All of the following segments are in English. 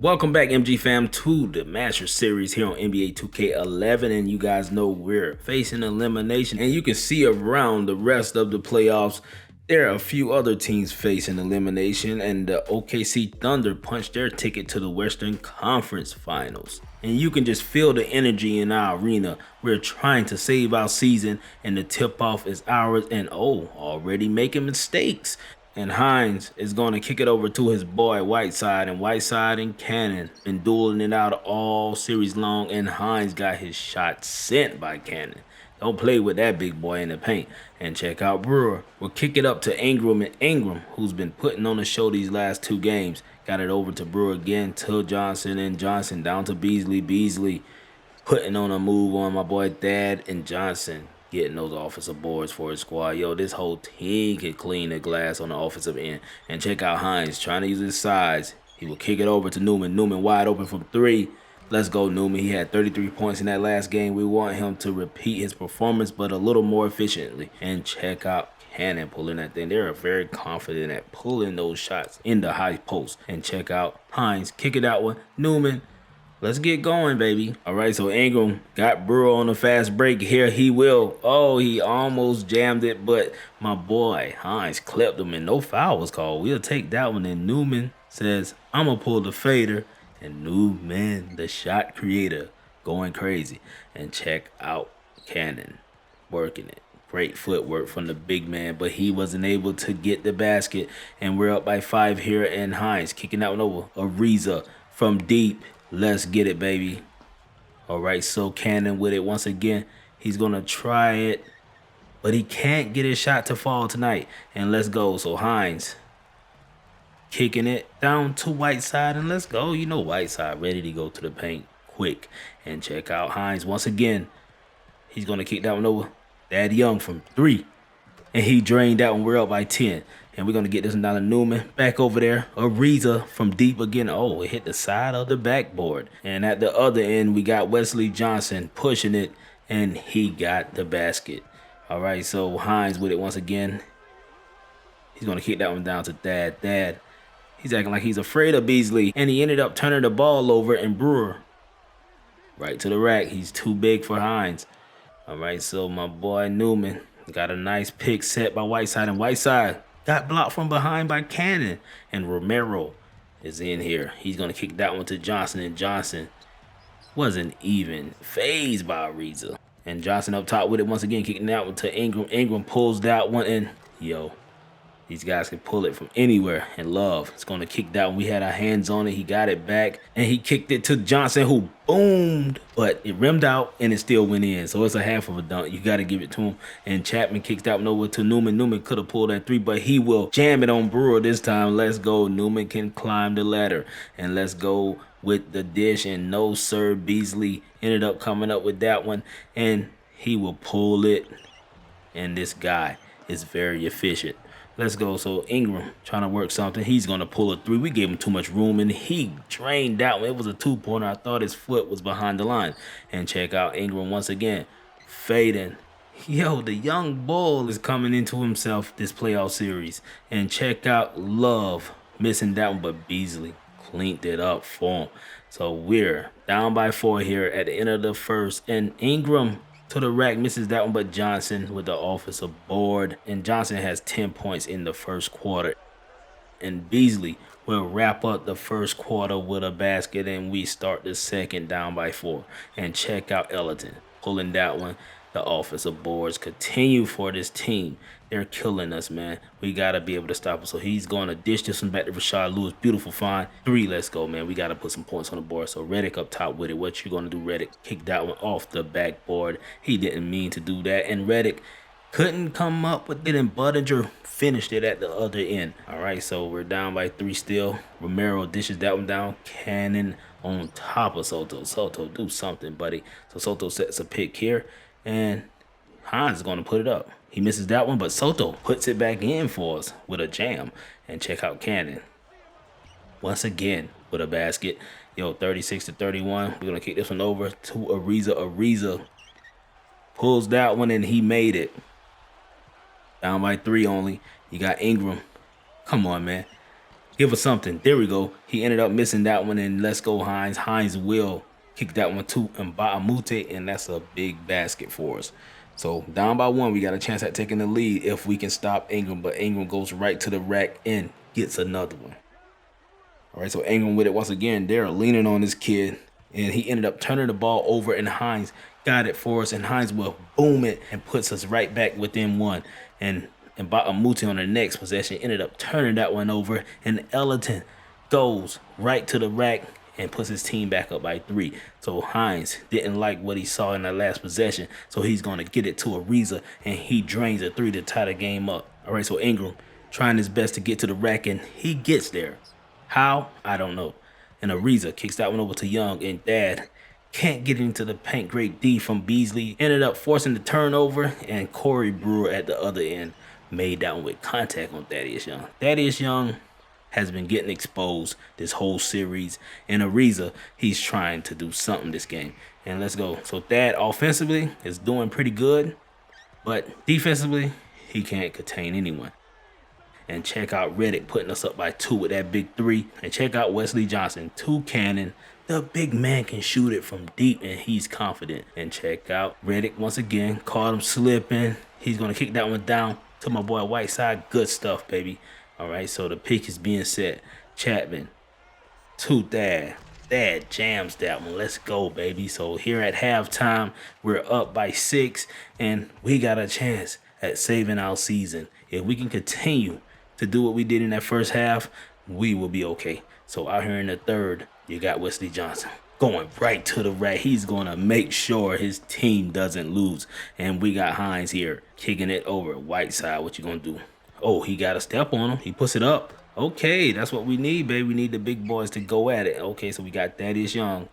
Welcome back, MG fam, to the Master Series here on NBA 2K11, and you guys know we're facing elimination, and you can see around the rest of the playoffs, there are a few other teams facing elimination, and the OKC Thunder punched their ticket to the Western Conference Finals. And you can just feel the energy in our arena. We're trying to save our season, and the tip-off is ours, and already making mistakes. And Hines is going to kick it over to his boy Whiteside. And Whiteside and Cannon been dueling it out all series long. And Hines got his shot sent by Cannon. Don't play with that big boy in the paint. And check out Brewer. We'll kick it up to Ingram. And Ingram, who's been putting on the show these last two games, got it over to Brewer again to Johnson. And Johnson down to Beasley. Beasley putting on a move on my boy Thad, and Johnson getting those offensive boards for his squad. Yo, this whole team can clean the glass on the offensive end. And check out Hines trying to use his size. He will kick it over to Newman. Newman wide open from three. Let's go, Newman. He had 33 points in that last game. We want him to repeat his performance, but a little more efficiently. And check out Cannon pulling that thing. They're very confident at pulling those shots in the high post. And check out Hines. Kick it out with Newman. Let's get going, baby. All right, so Ingram got Brewer on a fast break here. He will. Oh, he almost jammed it, but my boy Hines clipped him, and no foul was called. We'll take that one. And Newman says, I'm going to pull the fader. And Newman, the shot creator, going crazy. And check out Cannon working it. Great footwork from the big man, but he wasn't able to get the basket. And we're up by 5 here, and Hines kicking out over Ariza from deep. Let's get it, baby. All right, so Cannon with it once again. He's going to try it, but he can't get his shot to fall tonight. And let's go. So Hines kicking it down to Whiteside, and let's go. You know Whiteside ready to go to the paint quick. And check out Hines once again. He's going to kick that one over. Thad Young from 3. And he drained that one. We're up by 10. And we're going to get this one down to Newman. Back over there. Ariza from deep again. Oh, it hit the side of the backboard. And at the other end, we got Wesley Johnson pushing it. And he got the basket. All right, so Hines with it once again. He's going to kick that one down to Thad. Thad, he's acting like he's afraid of Beasley. And he ended up turning the ball over. And Brewer right to the rack. He's too big for Hines. All right, so my boy Newman got a nice pick set by Whiteside. And Whiteside got blocked from behind by Cannon. And Romero is in here. He's going to kick that one to Johnson. And Johnson wasn't even fazed by Ariza. And Johnson up top with it once again, kicking that one to Ingram. Ingram pulls that one in. Yo, these guys can pull it from anywhere. And Love is going to kick that one. We had our hands on it. He got it back. And he kicked it to Johnson, who boomed. But it rimmed out, and it still went in. So it's a half of a dunk. You got to give it to him. And Chapman kicks that one over to Newman. Newman could have pulled that 3, but he will jam it on Brewer this time. Let's go. Newman can climb the ladder. And let's go with the dish. And no, sir, Beasley ended up coming up with that one. And he will pull it. And this guy is very efficient. Let's go. So Ingram trying to work something. He's going to pull a 3. We gave him too much room, and he drained that one. It was a 2-pointer. I thought his foot was behind the line. And check out Ingram once again. Fading. Yo, the young bull is coming into himself this playoff series. And check out Love missing that one, but Beasley cleaned it up for him. So we're down by 4 here at the end of the first. And Ingram to the rack, misses that one, but Johnson with the offensive board. And Johnson has 10 points in the first quarter. And Beasley will wrap up the first quarter with a basket, and we start the second down by 4. And check out Ellington pulling that one. The offensive boards continue for this team. They're killing us, man. We got to be able to stop him. So he's going to dish this one back to Rashad Lewis. Beautiful find. 3, let's go, man. We got to put some points on the board. So Redick up top with it. What you going to do, Redick? Kick that one off the backboard. He didn't mean to do that. And Redick couldn't come up with it, and Budinger finished it at the other end. All right, so we're down by 3 still. Romero dishes that one down. Cannon on top of Soto. Soto, do something, buddy. So Soto sets a pick here. And Hines is going to put it up. He misses that one, but Soto puts it back in for us with a jam. And check out Cannon once again with a basket. Yo, 36-31. We're going to kick this one over to Ariza. Ariza pulls that one, and he made it. Down by 3 only. You got Ingram. Come on, man. Give us something. There we go. He ended up missing that one, and let's go Hines. Hines will kick that one to Mbamute, and that's a big basket for us. So down by 1, we got a chance at taking the lead if we can stop Ingram, but Ingram goes right to the rack and gets another one. All right, so Ingram with it once again. They're leaning on this kid, and he ended up turning the ball over, and Hines got it for us, and Hines will boom it and puts us right back within 1. And Mbamute on the next possession ended up turning that one over, and Ellington goes right to the rack and puts his team back up by 3. So Hines didn't like what he saw in that last possession, so he's going to get it to Ariza, and he drains a 3 to tie the game up. All right, so Ingram trying his best to get to the rack, and he gets there. How? I don't know. And Ariza kicks that one over to Young, and Dad can't get into the paint. Great D from Beasley. Ended up forcing the turnover, and Corey Brewer at the other end made that one with contact on Thaddeus Young. Thaddeus Young has been getting exposed this whole series, and Ariza, he's trying to do something this game. And let's go. So Thad offensively is doing pretty good, but defensively, he can't contain anyone. And check out Redick putting us up by 2 with that big 3. And check out Wesley Johnson, 2 cannon. The big man can shoot it from deep, and he's confident. And check out Redick once again. Caught him slipping. He's going to kick that one down to my boy Whiteside. Good stuff, baby. All right, so the pick is being set. Chapman to Thad. Thad jams that one. Let's go, baby. So here at halftime, we're up by 6, and we got a chance at saving our season. If we can continue to do what we did in that first half, we will be okay. So out here in the third, you got Wesley Johnson going right to the rack. He's going to make sure his team doesn't lose. And we got Hines here kicking it over. Whiteside, what you going to do? Oh, he got a step on him. He puts it up. Okay, that's what we need, baby. We need the big boys to go at it. Okay, so we got Thaddeus Young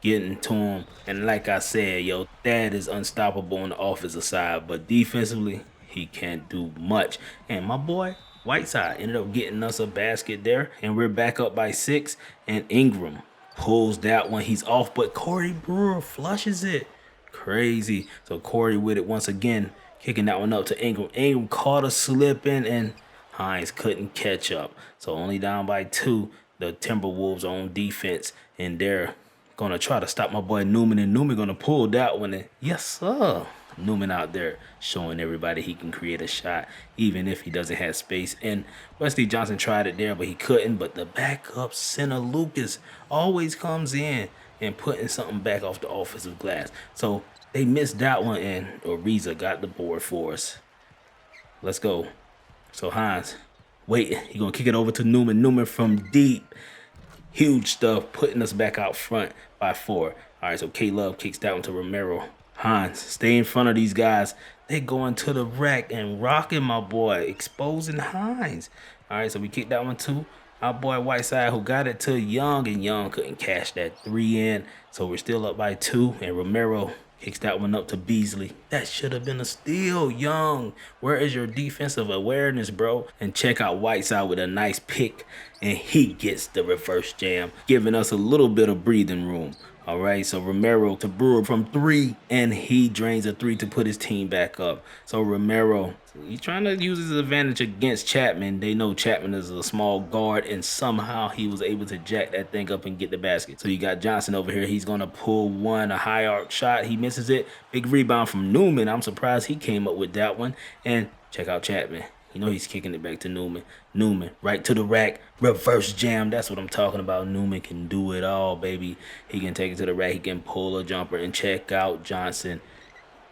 getting to him. And like I said, yo, Thad is unstoppable on the offensive side. But defensively, he can't do much. And my boy Whiteside ended up getting us a basket there, and we're back up by 6, and Ingram pulls that one. He's off, but Corey Brewer flushes it. Crazy. So Corey with it once again, kicking that one up to Ingram. Ingram caught us slipping, and Hines couldn't catch up. So only down by 2. The Timberwolves are on defense, and they're going to try to stop my boy Newman, and Newman going to pull that one. And yes, sir. Newman out there showing everybody he can create a shot even if he doesn't have space. And Wesley Johnson tried it there, but he couldn't. But the backup center Lucas always comes in and putting something back off the offensive glass. So they missed that one, and Ariza got the board for us. Let's go. So Hines waiting. He's going to kick it over to Newman. Newman from deep. Huge stuff, putting us back out front by 4. All right, so K-Love kicks that one to Romero. Hines, stay in front of these guys. They going to the rack and rocking my boy, exposing Hines. All right, so we kicked that one too. Our boy Whiteside, who got it to Young, and Young couldn't cash that 3 in. So we're still up by 2, and Romero kicks that one up to Beasley. That should have been a steal, Young. Where is your defensive awareness, bro? And check out Whiteside with a nice pick, and he gets the reverse jam, giving us a little bit of breathing room. All right, so Romero to Brewer from 3, and he drains a 3 to put his team back up. So Romero, he's trying to use his advantage against Chapman. They know Chapman is a small guard, and somehow he was able to jack that thing up and get the basket. So you got Johnson over here. He's going to pull one, a high arc shot. He misses it. Big rebound from Newman. I'm surprised he came up with that one. And check out Chapman. You know he's kicking it back to Newman. Newman, right to the rack, reverse jam. That's what I'm talking about. Newman can do it all, baby. He can take it to the rack. He can pull a jumper, and check out Johnson.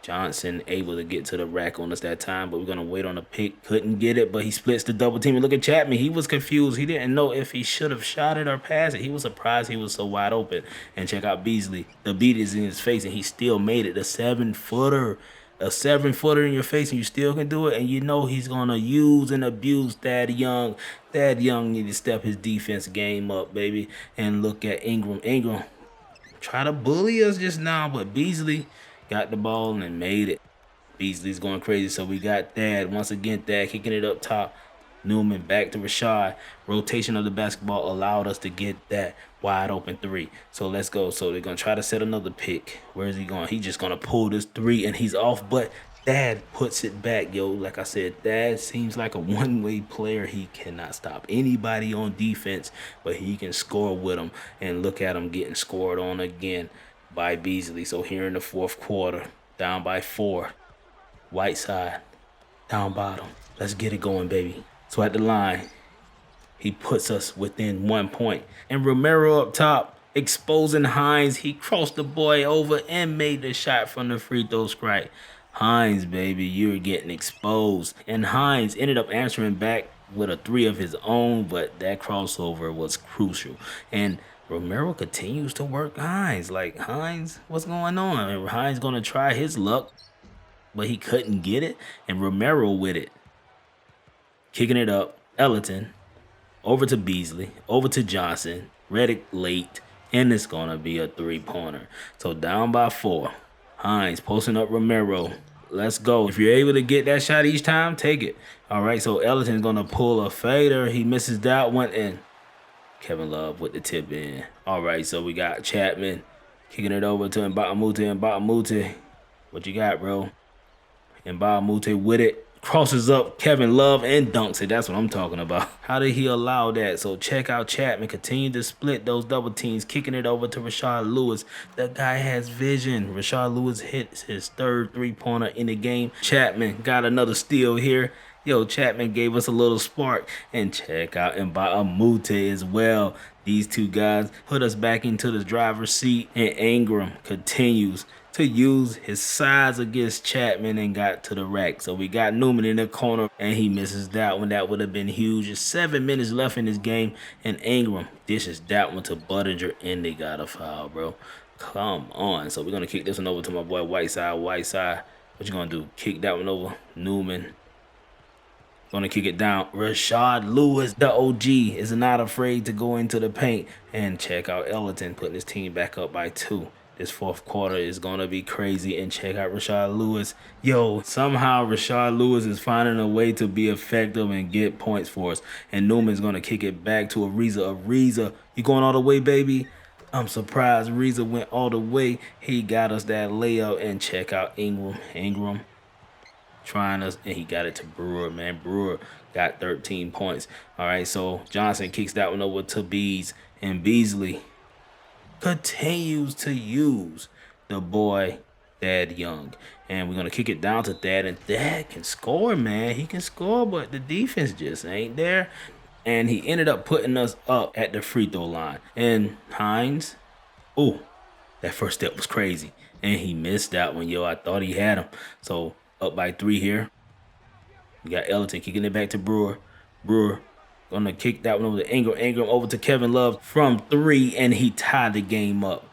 Johnson able to get to the rack on us that time, but we're going to wait on a pick. Couldn't get it, but he splits the double team. And look at Chapman. He was confused. He didn't know if he should have shot it or passed it. He was surprised he was so wide open. And check out Beasley. The beat is in his face, and he still made it. A 7-footer. A 7-footer in your face, and you still can do it. And you know he's going to use and abuse Thad Young. Thad Young need to step his defense game up, baby. And look at Ingram. Ingram try to bully us just now, but Beasley got the ball and made it. Beasley's going crazy, so we got Thad. Once again, Thad kicking it up top. Newman back to Rashad. Rotation of the basketball allowed us to get that wide open 3. So let's go. So they're going to try to set another pick. Where is he going? He's just going to pull this 3, and he's off. But Dad puts it back, yo. Like I said, Dad seems like a one-way player. He cannot stop anybody on defense, but he can score with them. And look at him getting scored on again by Beasley. So here in the fourth quarter, down by 4. Whiteside, down bottom. Let's get it going, baby. So at the line, he puts us within 1 point. And Romero up top, exposing Hines. He crossed the boy over and made the shot from the free throw strike. Hines, baby, you're getting exposed. And Hines ended up answering back with a 3 of his own, but that crossover was crucial. And Romero continues to work Hines. Like, Hines, what's going on? And Hines going to try his luck, but he couldn't get it. And Romero with it. Kicking it up. Ellington. Over to Beasley. Over to Johnson. Reddick late. And it's going to be a 3-pointer. So down by 4. Hines posting up Romero. Let's go. If you're able to get that shot each time, take it. All right, so Ellington's going to pull a fader. He misses that one, and Kevin Love with the tip in. All right, so we got Chapman kicking it over to Mbamute. Mbamute, what you got, bro? Mbamute with it. Crosses up Kevin Love and dunks it. That's what I'm talking about. How did he allow that? So check out Chapman. Continue to split those double teams. Kicking it over to Rashard Lewis. That guy has vision. Rashard Lewis hits his 3rd 3-pointer in the game. Chapman got another steal here. Yo, Chapman gave us a little spark. And check out Mbamute as well. These two guys put us back into the driver's seat. And Ingram continues to use his size against Chapman and got to the rack. So we got Newman in the corner, and he misses that one. That would have been huge. There's 7 minutes left in this game, and Ingram dishes that one to Budinger, and they got a foul, bro. Come on. So we're going to kick this one over to my boy Whiteside. Whiteside, what you going to do? Kick that one over. Newman. Going to kick it down. Rashard Lewis, the OG, is not afraid to go into the paint. And check out Ellington putting his team back up by 2. This fourth quarter is going to be crazy. And check out Rashard Lewis. Yo, somehow Rashard Lewis is finding a way to be effective and get points for us. And Newman's going to kick it back to Ariza. Ariza, you going all the way, baby? I'm surprised Ariza went all the way. He got us that layup. And check out Ingram. Ingram trying us, and he got it to Brewer, man. Brewer got 13 points. All right, so Johnson kicks that one over to Bees. And Beasley continues to use the boy Thad Young. And we're going to kick it down to Thad. And Thad can score, man. He can score, but the defense just ain't there. And he ended up putting us up at the free throw line. And Hines, oh, that first step was crazy. And he missed that one, yo. I thought he had him. So up by 3 here. We got Ellington kicking it back to Brewer. Brewer gonna kick that one over to Ingram. Ingram over to Kevin Love from 3, and he tied the game up.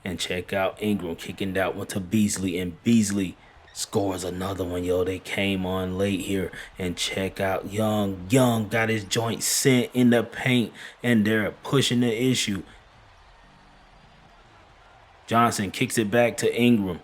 And check out Ingram kicking that one to Beasley, and Beasley scores another one, yo. They came on late here. And check out Young. Young got his joint sent in the paint, and they're pushing the issue. Johnson kicks it back to Ingram.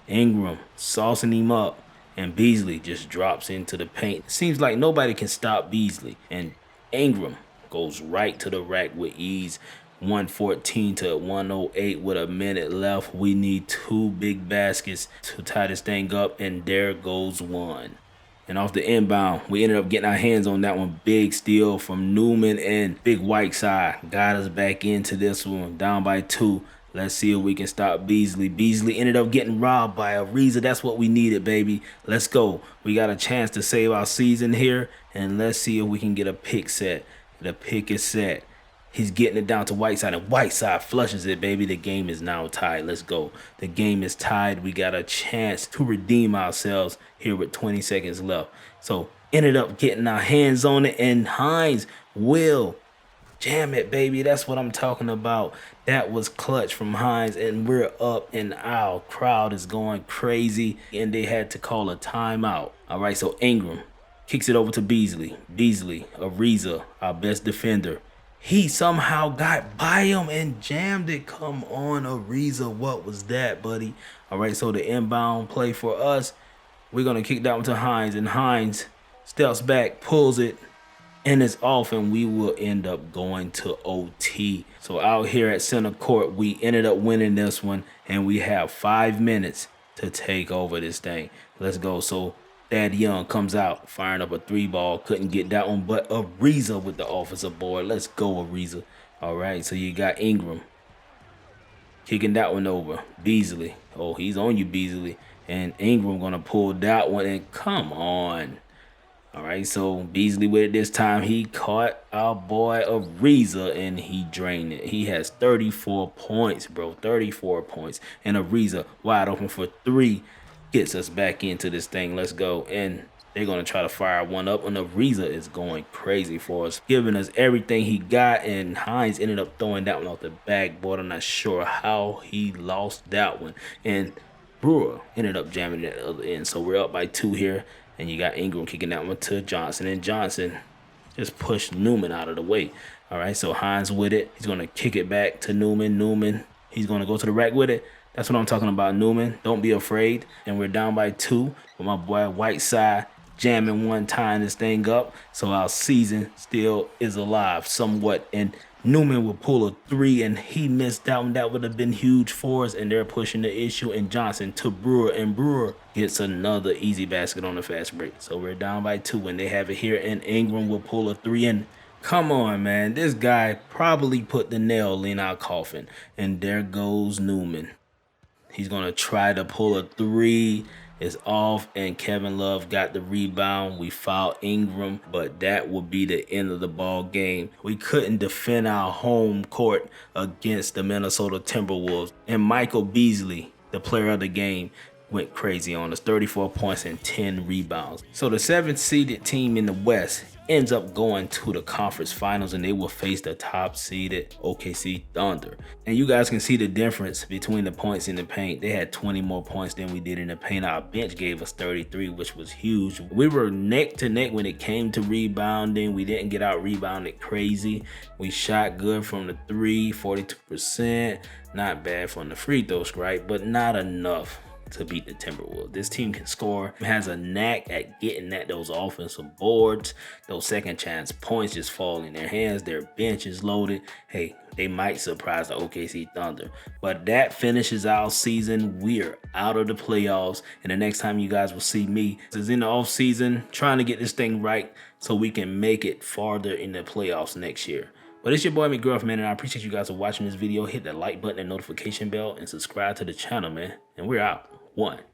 Ingram saucing him up. And Beasley just drops into the paint. Seems like nobody can stop Beasley. And Ingram goes right to the rack with ease. 114 to 108 with a minute left. We need 2 big baskets to tie this thing up. And there goes one. And off the inbound, we ended up getting our hands on that one. Big steal from Newman, and Big Whiteside got us back into this one. Down by 2. Let's see if we can stop Beasley. Beasley ended up getting robbed by Ariza. That's what we needed, baby. Let's go. We got a chance to save our season here. And let's see if we can get a pick set. The pick is set. He's getting it down to Whiteside, and Whiteside flushes it, baby. The game is now tied. Let's go. The game is tied. We got a chance to redeem ourselves here with 20 seconds left. So ended up getting our hands on it, and Hines will jam it, baby. That's what I'm talking about. That was clutch from Hines, and we're up, and our crowd is going crazy, and they had to call a timeout. All right, so Ingram kicks it over to Beasley. Beasley, Ariza, our best defender. He somehow got by him and jammed it. Come on, Ariza. What was that, buddy? All right, so the inbound play for us. We're going to kick that one to Hines, and Hines steps back, pulls it, and it's off, and we will end up going to OT. So out here at center court, we ended up winning this one, and we have 5 minutes to take over this thing. Let's go. So Thad Young comes out, firing up a 3-ball. Couldn't get that one, but Ariza with the offensive board. Let's go, Ariza. All right, so you got Ingram kicking that one over. Beasley. Oh, he's on you, Beasley. And Ingram going to pull that one, and come on. All right, so Beasley with it this time. He caught our boy Ariza, and he drained it. He has 34 points, bro. 34 points. And Ariza wide open for 3 gets us back into this thing. Let's go. And they're going to try to fire one up, and Ariza is going crazy for us, giving us everything he got, and Hines ended up throwing that one off the backboard. I'm not sure how he lost that one. And Brewer ended up jamming it at the other end. So we're up by 2 here. And you got Ingram kicking that one to Johnson. And Johnson just pushed Newman out of the way. All right, so Hines with it. He's going to kick it back to Newman. Newman, he's going to go to the rack with it. That's what I'm talking about, Newman. Don't be afraid. And we're down by 2 with my boy Whiteside jamming one time this thing up. So our season still is alive somewhat. And Newman will pull a 3, and he missed that one. That would have been huge for us, and they're pushing the issue. And Johnson to Brewer, and Brewer gets another easy basket on the fast break. So we're down by 2 when they have it here, and Ingram will pull a 3. And come on, man. This guy probably put the nail in our coffin. And there goes Newman. He's going to try to pull a 3. It's off, and Kevin Love got the rebound. We fouled Ingram, but that would be the end of the ball game. We couldn't defend our home court against the Minnesota Timberwolves. And Michael Beasley, the player of the game, went crazy on us. 34 points and 10 rebounds. So the 7th seeded team in the West ends up going to the conference finals, and they will face the top seeded OKC Thunder. And you guys can see the difference between the points in the paint. They had 20 more points than we did in the paint. Our bench gave us 33, which was huge. We were neck to neck when it came to rebounding. We didn't get out rebounded crazy. We shot good from the 3, 42%. Not bad from the free throw strike, but not enough to beat the Timberwolves. This team can score, has a knack at getting at those offensive boards. Those second chance points just fall in their hands. Their bench is loaded. Hey, they might surprise the OKC Thunder. But that finishes our season. We're out of the playoffs. And the next time you guys will see me is in the off season, trying to get this thing right so we can make it farther in the playoffs next year. But it's your boy McGruff, man, and I appreciate you guys for watching this video. Hit that like button and notification bell and subscribe to the channel, man. And we're out. 1.